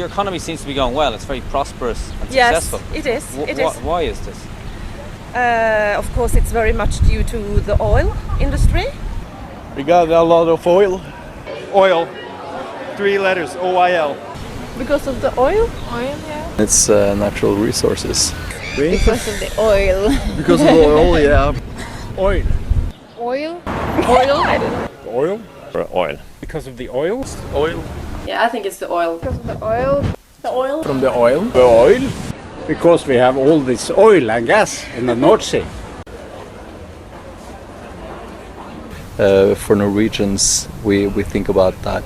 your economy seems to be going well. It's very prosperous and Yes, successful. it is. It is. Why is this? Of course, it's very much due to the oil industry. We got a lot of oil. Oil. 3 letters, OIL. Because of the oil? Oil, yeah. It's natural resources. Because of the oil. Because of the oil, yeah. Oil. Oil? Oil? I don't know. Oil? Oil. Because of the oil? Oil. Yeah, I think it's the oil. Because of the oil. The oil? From the oil? The oil, because we have all this oil and gas in the North Sea. For Norwegians, we think about that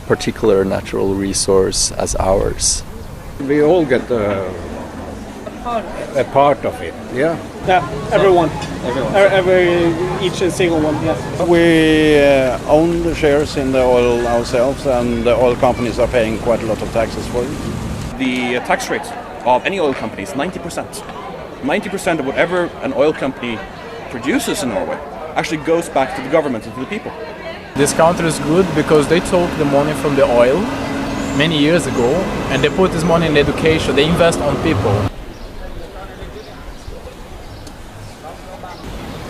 particular natural resource as ours. We all get a part of it, yeah. Yeah, everyone. Each and single one, yes. We own the shares in the oil ourselves, and the oil companies are paying quite a lot of taxes for it. The tax rate of any oil company is 90%. 90% of whatever an oil company produces in Norway actually goes back to the government and to the people. This country is good because they took the money from the oil many years ago and they put this money in education. They invest on people.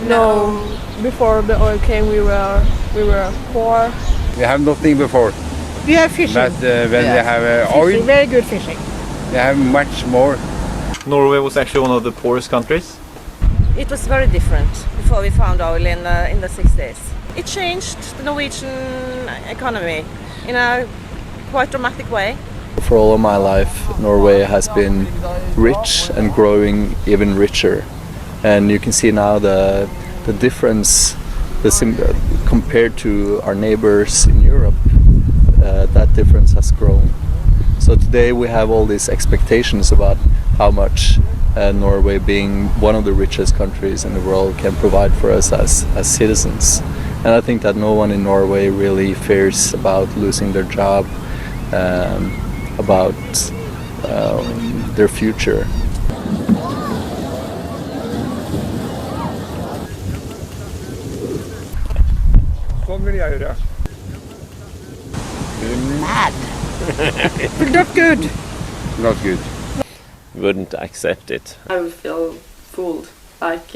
No, before the oil came, we were poor. We have nothing before, We have fishing. but when we have oil, Very good fishing. we have much more. Norway was actually one of the poorest countries. It was very different before we found oil in the 60s. It changed the Norwegian economy in a quite dramatic way. For all of my life, Norway has been rich and growing even richer. And you can see now the difference compared to our neighbors in Europe. That difference has grown. So today we have all these expectations about how much Norway, being one of the richest countries in the world, can provide for us as citizens. And I think that no one in Norway really fears about losing their job, about their future. Sånn vil jeg gjøre. Not good. Not good. Wouldn't accept it. I would feel fooled, like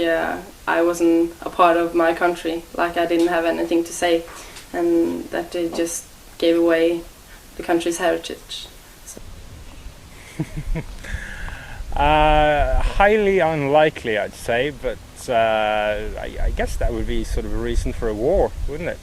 I wasn't a part of my country, like I didn't have anything to say, and that they just gave away the country's heritage. So. Highly unlikely, I'd say, but I guess that would be sort of a reason for a war, wouldn't it?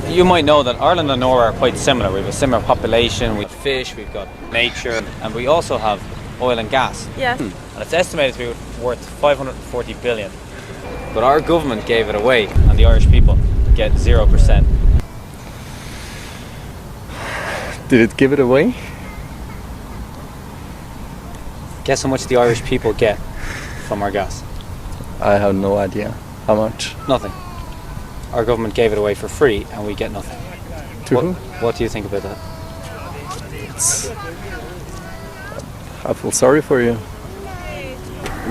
You might know that Ireland and Norway are quite similar. We have a similar population, we've fish, we've got nature, and we also have oil and gas. Yeah. And it's estimated to be worth 540 billion. But our government gave it away, and the Irish people get 0%. Did it give it away? Guess how much the Irish people get from our gas? I have no idea. How much? Nothing. Our government gave it away for free, and we get nothing. To who? What do you think about that? I feel sorry for you.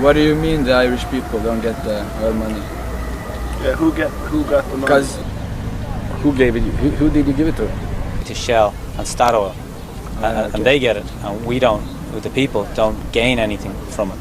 What do you mean the Irish people don't get the oil money? Yeah, who got the money? Because who gave it? Who did you give it to? To Shell and Statoil, and they get it, and we don't. The people don't gain anything from it.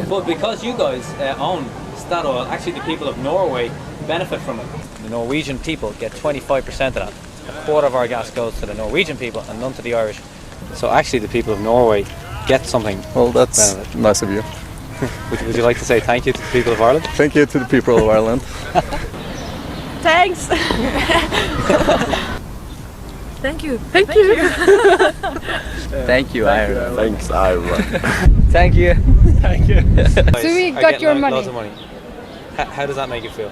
But because you guys own Statoil, actually the people of Norway benefit from it. The Norwegian people get 25% of that. A quarter of our gas goes to the Norwegian people and none to the Irish. So actually the people of Norway get something. Well, that's nice of you. Would you like to say thank you to the people of Ireland? Thank you to the people of Ireland. Thanks. Thank you. Thank you. Thank you, Ireland. Thanks, Ireland. Thank you. Thank you. So we got your money. Lots of money. How does that make you feel?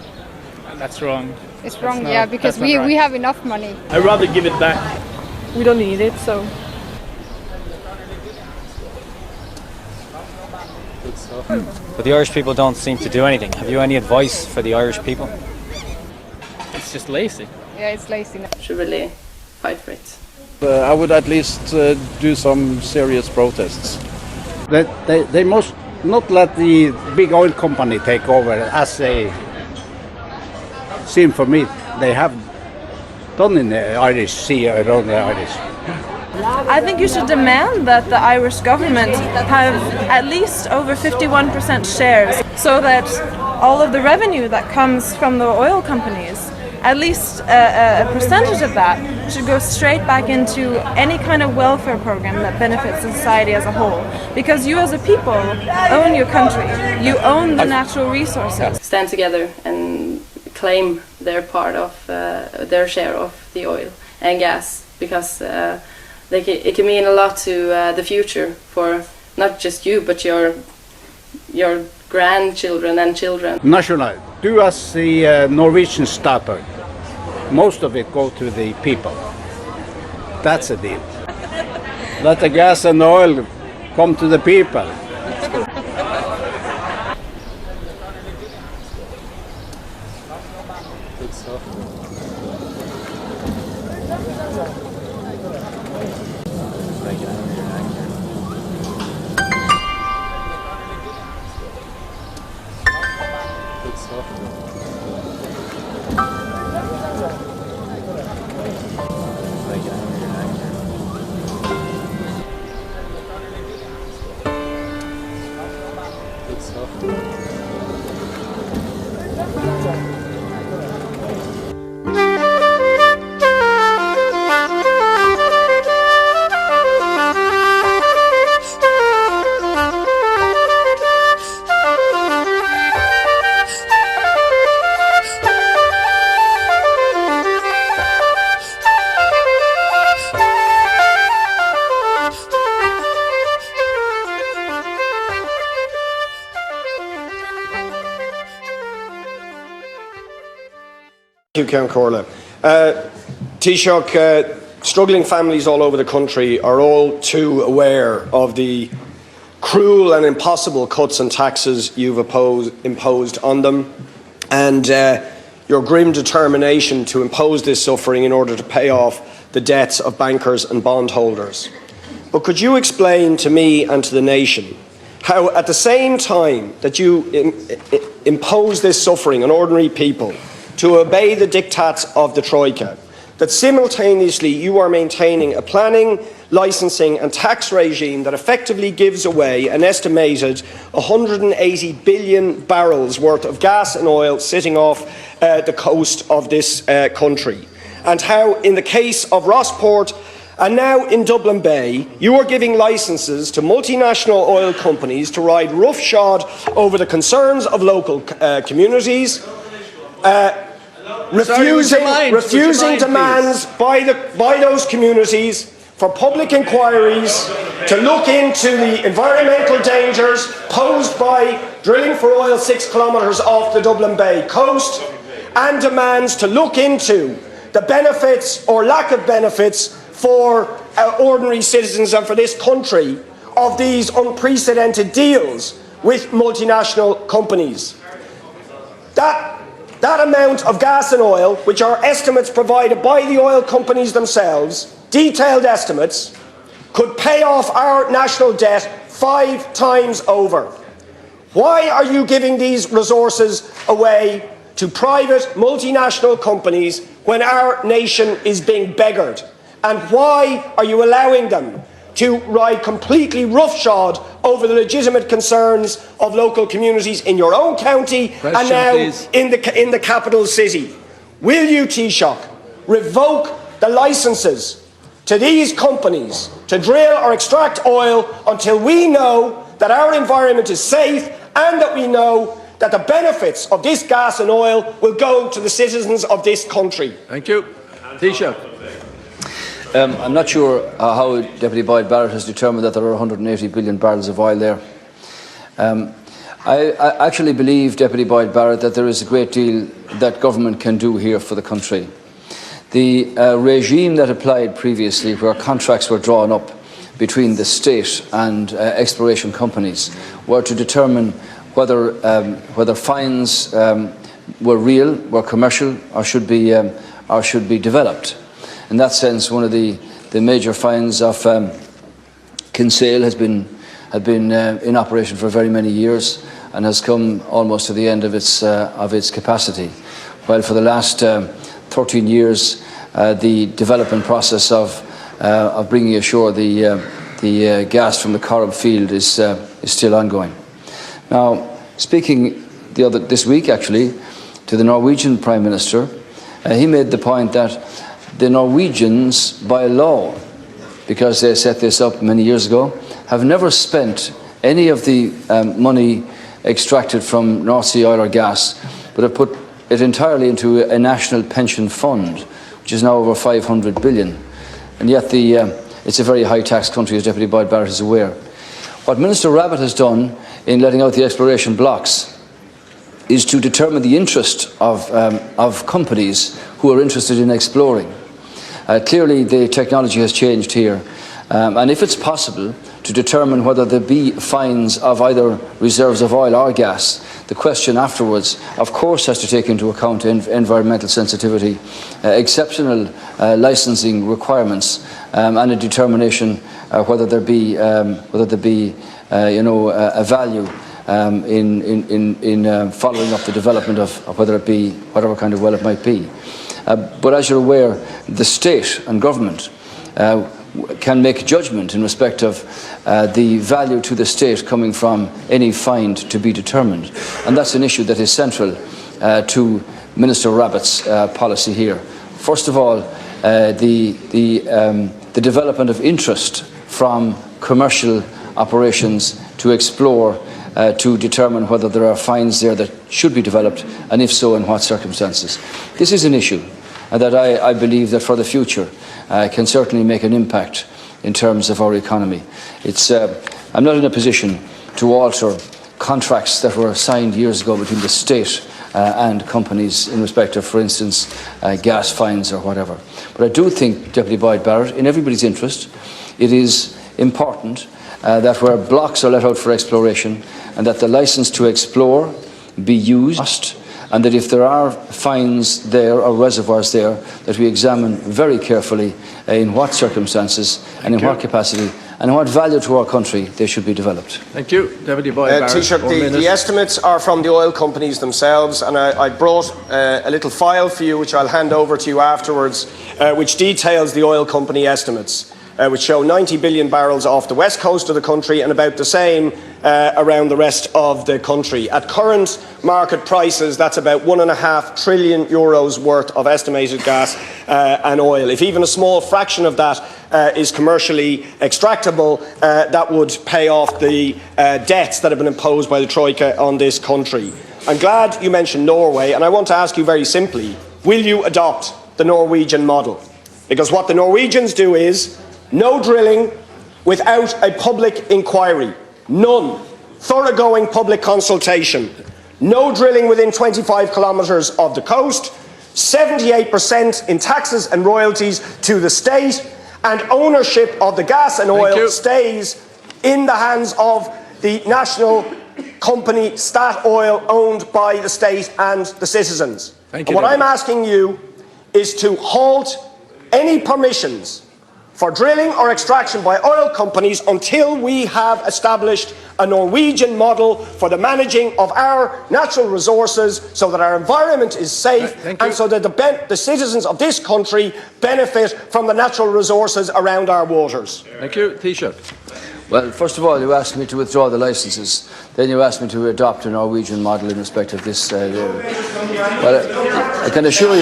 That's wrong. It's wrong, yeah, because we have enough money. I'd rather give it back. We don't need it, so. But the Irish people don't seem to do anything. Have you any advice for the Irish people? It's just lazy. Yeah, it's lazy. Should really fight for it. I would at least do some serious protests. They must not let the big oil company take over, as they seem for me they have done in the Irish Sea, around the Irish. I think you should demand that the Irish government have at least over 51% shares, so that all of the revenue that comes from the oil companies, at least a percentage of that, should go straight back into any kind of welfare program that benefits society as a whole. Because you as a people own your country, you own the natural resources. Stand together and claim their part of their share of the oil and gas, because it can mean a lot to the future for not just you, but your grandchildren and children. National, do as the Norwegian Statoil. Most of it go to the people. That's a deal. Let the gas and oil come to the people. Good stuff. Good stuff. Good stuff. Thank you, Count Corla. Taoiseach, struggling families all over the country are all too aware of the cruel and impossible cuts and taxes you've imposed on them, and your grim determination to impose this suffering in order to pay off the debts of bankers and bondholders. But could you explain to me and to the nation how, at the same time that you impose this suffering on ordinary people to obey the diktats of the Troika, that simultaneously you are maintaining a planning, licensing and tax regime that effectively gives away an estimated 180 billion barrels worth of gas and oil sitting off the coast of this country. And how, in the case of Rossport and now in Dublin Bay, you are giving licences to multinational oil companies to ride roughshod over the concerns of local communities, refusing demands by those communities for public inquiries to look into the environmental dangers posed by drilling for oil 6 kilometres off the Dublin Bay coast, and demands to look into the benefits or lack of benefits for ordinary citizens and for this country of these unprecedented deals with multinational companies. That amount of gas and oil, which are estimates provided by the oil companies themselves, detailed estimates, could pay off our national debt 5 times over. Why are you giving these resources away to private multinational companies when our nation is being beggared? And why are you allowing them to ride completely roughshod over the legitimate concerns of local communities in your own county and now in the capital city? Will you, Taoiseach, revoke the licences to these companies to drill or extract oil until we know that our environment is safe and that we know that the benefits of this gas and oil will go to the citizens of this country? Thank you. Taoiseach. I'm not sure how Deputy Boyd Barrett has determined that there are 180 billion barrels of oil there. I actually believe, Deputy Boyd Barrett, that there is a great deal that government can do here for the country. The regime that applied previously, where contracts were drawn up between the state and exploration companies were to determine whether fines were real, were commercial, or should be developed. In that sense, one of the major fines of Kinsale had been in operation for very many years and has come almost to the end of its capacity. While for the last 13 years, the development process of bringing ashore the gas from the Corrib field is still ongoing. Now, speaking this week actually to the Norwegian Prime Minister, he made the point that the Norwegians, by law, because they set this up many years ago, have never spent any of the money extracted from North Sea oil or gas, but have put it entirely into a national pension fund, which is now over 500 billion. And yet it's a very high tax country, as Deputy Boyd Barrett is aware. What Minister Rabbitte has done in letting out the exploration blocks is to determine the interest of companies who are interested in exploring. Clearly the technology has changed here, and if it's possible to determine whether there be fines of either reserves of oil or gas, the question afterwards of course has to take into account environmental sensitivity, exceptional licensing requirements, and a determination whether there be a value in following up the development of whether it be whatever kind of well it might be. But as you're aware, the state and government can make a judgment in respect of the value to the state coming from any fine to be determined, and that's an issue that is central to Minister Rabbitte's policy here. First of all, the development of interest from commercial operations to explore, to determine whether there are fines there that should be developed, and if so, in what circumstances. This is an issue that I believe that for the future can certainly make an impact in terms of our economy. I'm not in a position to alter contracts that were signed years ago between the state and companies in respect of, for instance, gas fines or whatever. But I do think, Deputy Boyd Barrett, in everybody's interest, it is important that where blocks are let out for exploration, and that the licence to explore be used, and that if there are fines there or reservoirs there, that we examine very carefully in what circumstances and in what capacity and what value to our country they should be developed. Thank you, Deputy Boyd Barrett. Taoiseach, the estimates are from the oil companies themselves, and I brought a little file for you which I'll hand over to you afterwards, which details the oil company estimates, which show 90 billion barrels off the west coast of the country and about the same around the rest of the country. At current market prices, that's about €1.5 trillion worth of estimated gas and oil. If even a small fraction of that is commercially extractable, that would pay off the debts that have been imposed by the Troika on this country. I'm glad you mentioned Norway, and I want to ask you very simply, will you adopt the Norwegian model? Because what the Norwegians do is no drilling without a public inquiry. None. Thoroughgoing public consultation. No drilling within 25 kilometres of the coast. 78% in taxes and royalties to the state. And ownership of the gas and oil stays in the hands of the national company Statoil, owned by the state and the citizens. And what I'm asking you is to halt any permissions for drilling or extraction by oil companies until we have established a Norwegian model for the managing of our natural resources, so that our environment is safe and so that the citizens of this country benefit from the natural resources around our waters. Thank you. Taoiseach. Well, first of all, you asked me to withdraw the licences. Then you asked me to adopt a Norwegian model in respect of this. Well, I can assure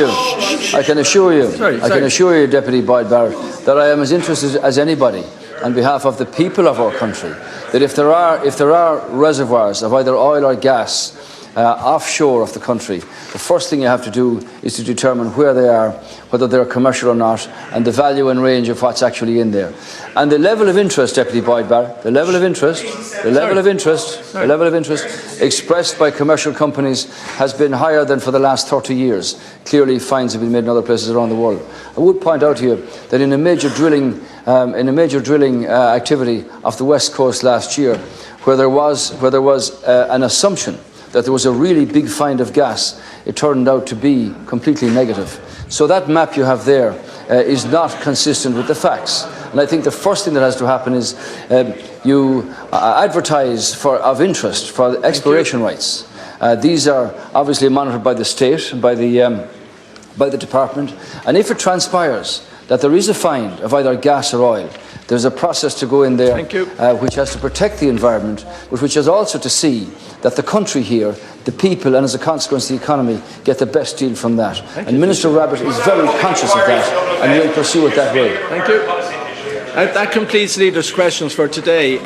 you, Deputy Boyd Barrett, that I am as interested as anybody, on behalf of the people of our country, that if there are reservoirs of either oil or gas offshore of the country, the first thing you have to do is to determine where they are, whether they're commercial or not, and the value and range of what's actually in there. And the level of interest, Deputy Boyd Barrett, the level of interest expressed by commercial companies has been higher than for the last 30 years. Clearly, fines have been made in other places around the world. I would point out to you that in a major drilling in a major drilling activity off the west coast last year, where there was an assumption that there was a really big find of gas. It turned out to be completely negative. So that map you have there is not consistent with the facts. And I think the first thing that has to happen is you advertise of interest for exploration rights. These are obviously monitored by the state, by the department, and if it transpires that there is a find of either gas or oil, there's a process to go in there which has to protect the environment, but which has also to see that the country here, the people, and as a consequence the economy, get the best deal from that. And Minister Rabbitte is very conscious of that, and will pursue it that way. Thank you. That completes leaders' questions for today.